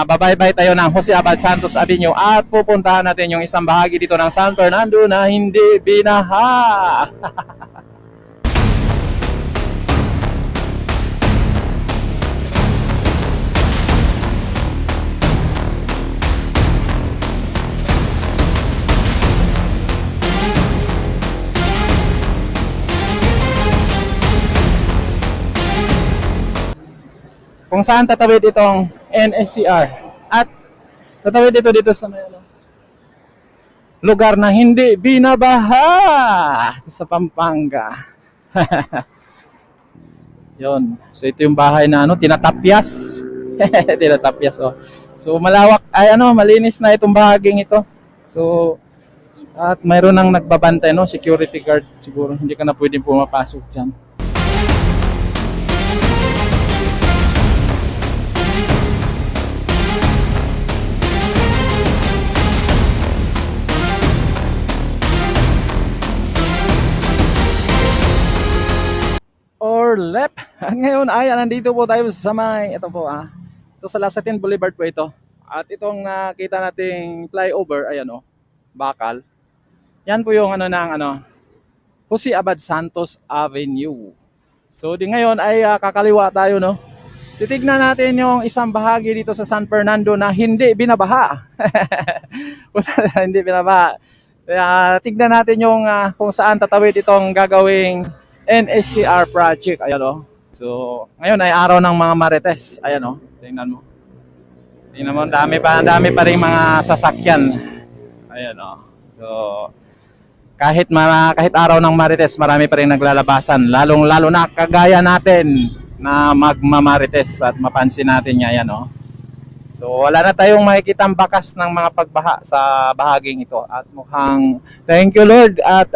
Babaybay tayo ng Jose Abad Santos Avenue at pupuntahan natin yung isang bahagi dito ng San Fernando na hindi binaha. Kung saan tatawid itong NSCR at tatawid dito sa may lugar na hindi binabaha sa Pampanga. Yon. So ito yung bahay na tinatapyas. Tinatapyas oh. So malawak ay malinis na itong bahaging ito. So at mayroon nang nagbabantay security guard siguro hindi ka na pwedeng pumapasok diyan. Left. At ngayon ay nandito po tayo sa may ito sa Lasatin Boulevard po ito. At itong nakita nating flyover bakal. Yan po yung Jose Abad Santos Avenue. So di ngayon ay kakaliwa tayo Titignan natin yung isang bahagi dito sa San Fernando na hindi binabaha. Hindi binabaha. Kaya tignan natin yung kung saan tatawid itong gagawing NSCR project. So, ngayon ay araw ng mga Marites. Tingnan mo. Tingnan mo, dami pa rin mga sasakyan. So, kahit araw ng Marites, marami pa rin naglalabasan. Lalong-lalo na kagaya natin na magmamarites at mapansin natin niya So, wala na tayong makikitang bakas ng mga pagbaha sa bahaging ito. At mukhang, thank you Lord. At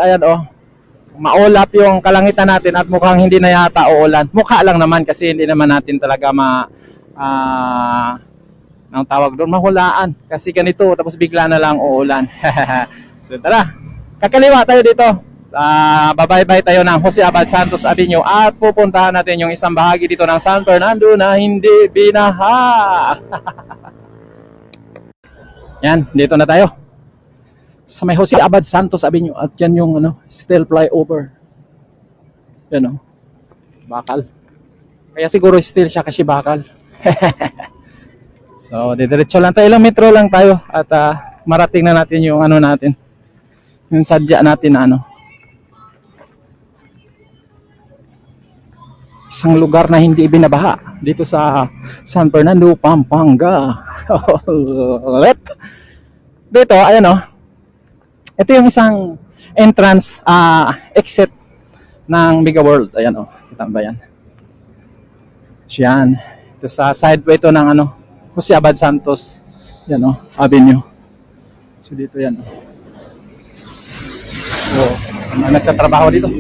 maulap yung kalangitan natin at mukhang hindi na yata uulan. Mukha lang naman kasi hindi naman natin talaga ang tawag doon, mahulaan. Kasi ganito, tapos bigla na lang uulan. So tara, kakaliwa tayo dito. Babaybay tayo ng Jose Abad Santos Avenue at pupuntahan natin yung isang bahagi dito ng San Fernando na hindi binaha. Yan, dito na tayo. Sa may Jose Abad Santos Avenue at yan yung steel flyover. Yan bakal. Kaya siguro steel siya kasi bakal. So didiretso lang tayo, ilang metro lang tayo at marating na natin yung natin. Yung sadya natin na isang lugar na hindi binabaha dito sa San Fernando, Pampanga. Dito ito yung isang entrance exit ng Mega World. Kita ba yan? Yan. Ito sa side po ito ng Jose Abad Santos Avenue. So dito yan. So, nagtatrabaho dito.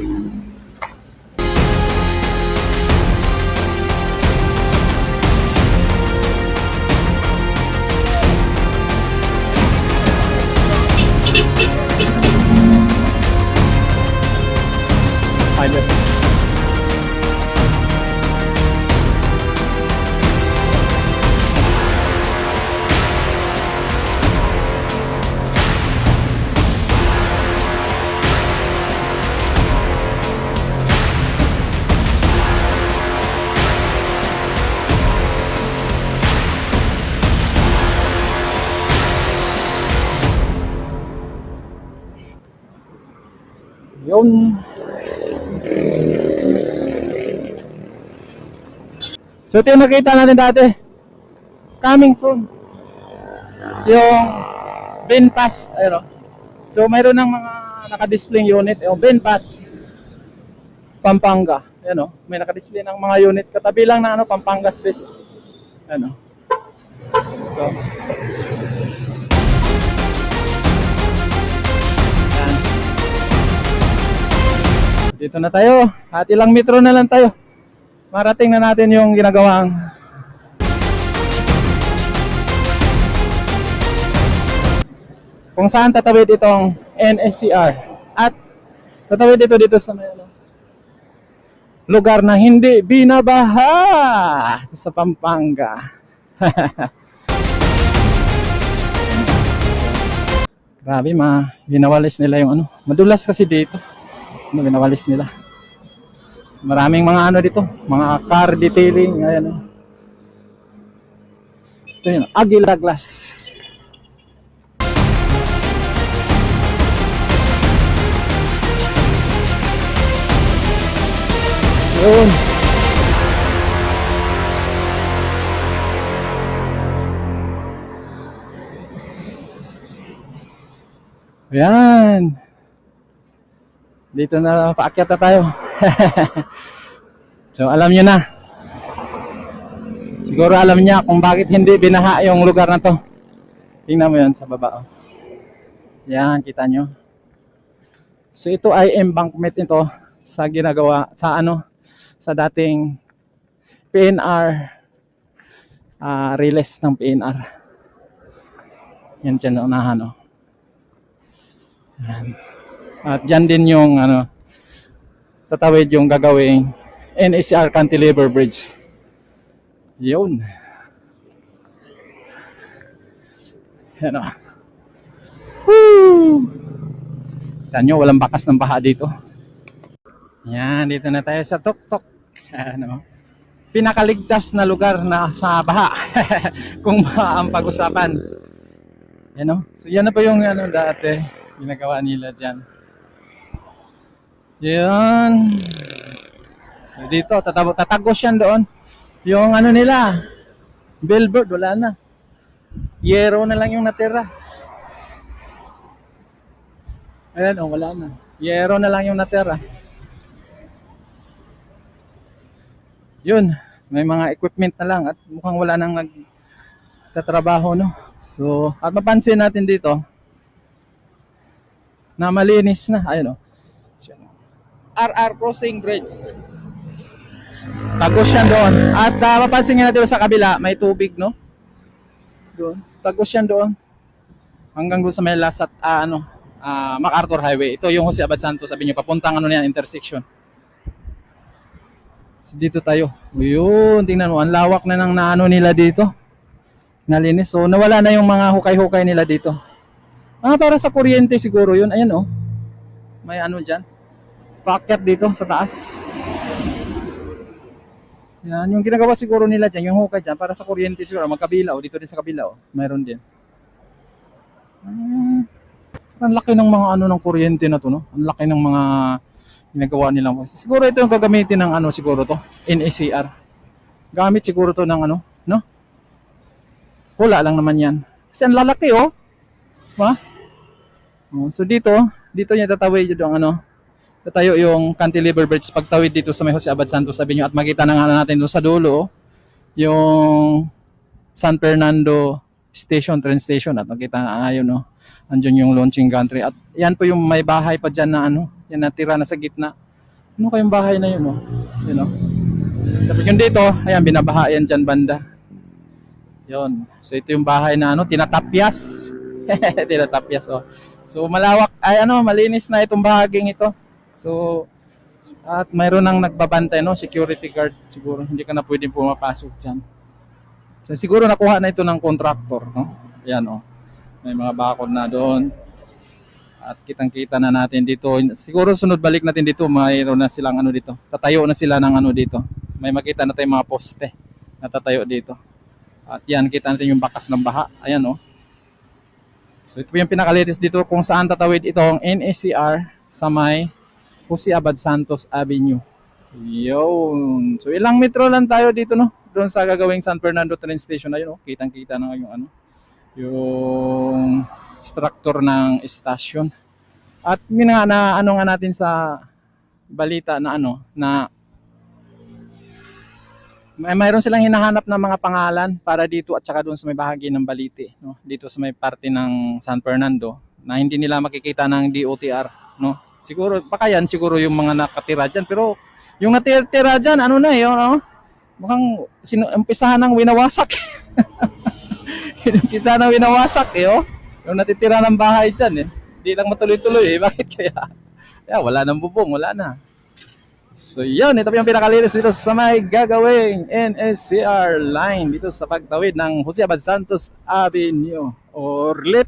Yun. So ito yung nakita natin dati. Coming soon. Yung Benpass. So mayroon ng mga naka-display unit. Yung Benpass Pampanga. May naka-display ng mga unit. Katabi lang na Pampanga Space. So, dito na tayo. At ilang metro na lang tayo. Marating na natin yung ginagawang kung saan tatawid itong NSCR. At tatawid dito sa may lugar na hindi binabaha sa Pampanga. Grabe, binawalis nila yung ano. Madulas kasi dito. Binawalis nila. Maraming mga ano dito, mga car detailing, ayan oh. Ito yun, Aguila Glass. Yun. Ayan. Dito na, paakyat na tayo. So alam nyo na. Siguro alam niya kung bakit hindi binaha yung lugar na to. Tingnan mo yan sa baba. Oh. Yan, kita nyo. So ito ay embankment ito sa ginagawa, sa ano, sa dating PNR, release ng PNR. Yan dyan na unahan. Oh. Yan. At dyan din yung ano, tatawid yung gagawing NSR Cantilever Bridge. Yun. Yan o. Woo! Kita nyo, walang bakas ng baha dito. Yan, dito na tayo sa Tuktok. Ano, pinakaligtas na lugar na sa baha. Kung ang pag-usapan. Yan o. So yan na po yung ano, dati ginagawa nila dyan. Yan. So dito, tatagos yan doon. Yung ano nila, billboard, wala na. Yero na lang yung natira. Ayan, oh, wala na. Yero na lang yung natira. Yun, may mga equipment na lang at mukhang wala nang nagtatrabaho, no? So, at mapansin natin dito na malinis na. Ayun, oh. RR Crossing Bridge. Tagos yan doon. At mapansin nga natin sa kabila, may tubig, no? Doon. Tagos yan doon. Hanggang doon sa may lasat, MacArthur Highway. Ito yung Jose Abad Santos, sabi nyo, papuntang ano yan, intersection. So, dito tayo. Yun, tingnan mo, ang lawak na ng naano nila dito. Nalinis. So, nawala na yung mga hukay-hukay nila dito. Para sa kuryente siguro yun. Ayan, oh. May ano dyan. Paakyat dito sa taas. Yan, yung ginagawa siguro nila dyan, yung hukay dyan, para sa kuryente siguro, magkabila, o dito din sa kabila, o. Mayroon din. Ang laki ng mga ano ng kuryente na to, no? Ang laki ng mga ginagawa nilang. Siguro ito yung gagamitin ng ano siguro to, NACR. Gamit siguro to ng ano, no? Wala lang naman yan. Kasi ang lalaki, oh. Ha? So dito niya tatawid yung ano, tatayo yung Cantilever Bridge pagtawid dito sa may Jose Abad Santos, sabi nyo, at makita na nga natin doon sa dulo yung San Fernando Station, train station, at makita nga ayun, no, andyan yung launching gantry, at yan po yung may bahay pa dyan na ano, yan natira na sa gitna. Ano kayong bahay na yun, no? Yun, no? Sabi yung dito, ayan, binabaha yan dyan banda. Yun, so ito yung bahay na ano, tinatapyas. Tinatapyas, oh. So malawak, ay ano, malinis na itong bahaging ito. So, at mayroon nang nagbabantay, no, security guard siguro, hindi ka na pwedeng pumapasok dyan. So, siguro nakuha na ito ng contractor, no? Ayan, oh. May mga bakod na doon. At kitang-kita na natin dito. Siguro sunod balik natin dito, mayroon na silang ano dito. Tatayo na sila ng ano dito. May makita na tayong mga poste na tatayo dito. At yan, kita natin yung bakas ng baha. Ayan, oh. So, ito yung pinakalitis dito kung saan tatawid itong NACR sa may Jose Abad Santos Avenue. Yun. So ilang metro lang tayo dito, no? Doon sa gagawing San Fernando train station na yun, no? Kitang-kita na yung ano, yung structure ng station. At yun nga na ano nga natin sa balita na ano, na mayroon silang hinahanap ng mga pangalan para dito at saka doon sa may bahagi ng Balite, no? Dito sa may parte ng San Fernando na hindi nila makikita ng DOTR, no? Siguro, baka yan siguro yung mga nakatira dyan. Pero yung natitira dyan, ano na yun, no? Mukhang umpisahan ng winawasak. Umpisahan ng winawasak, oh. Yung natitira ng bahay dyan, eh. Hindi lang matuloy-tuloy, eh. Bakit kaya? Kaya wala nang bubong, wala na. So yun, ito yung pinakalinis dito sa may gagawing NSCR line dito sa pagtawid ng Jose Abad Santos Avenue. Orlit!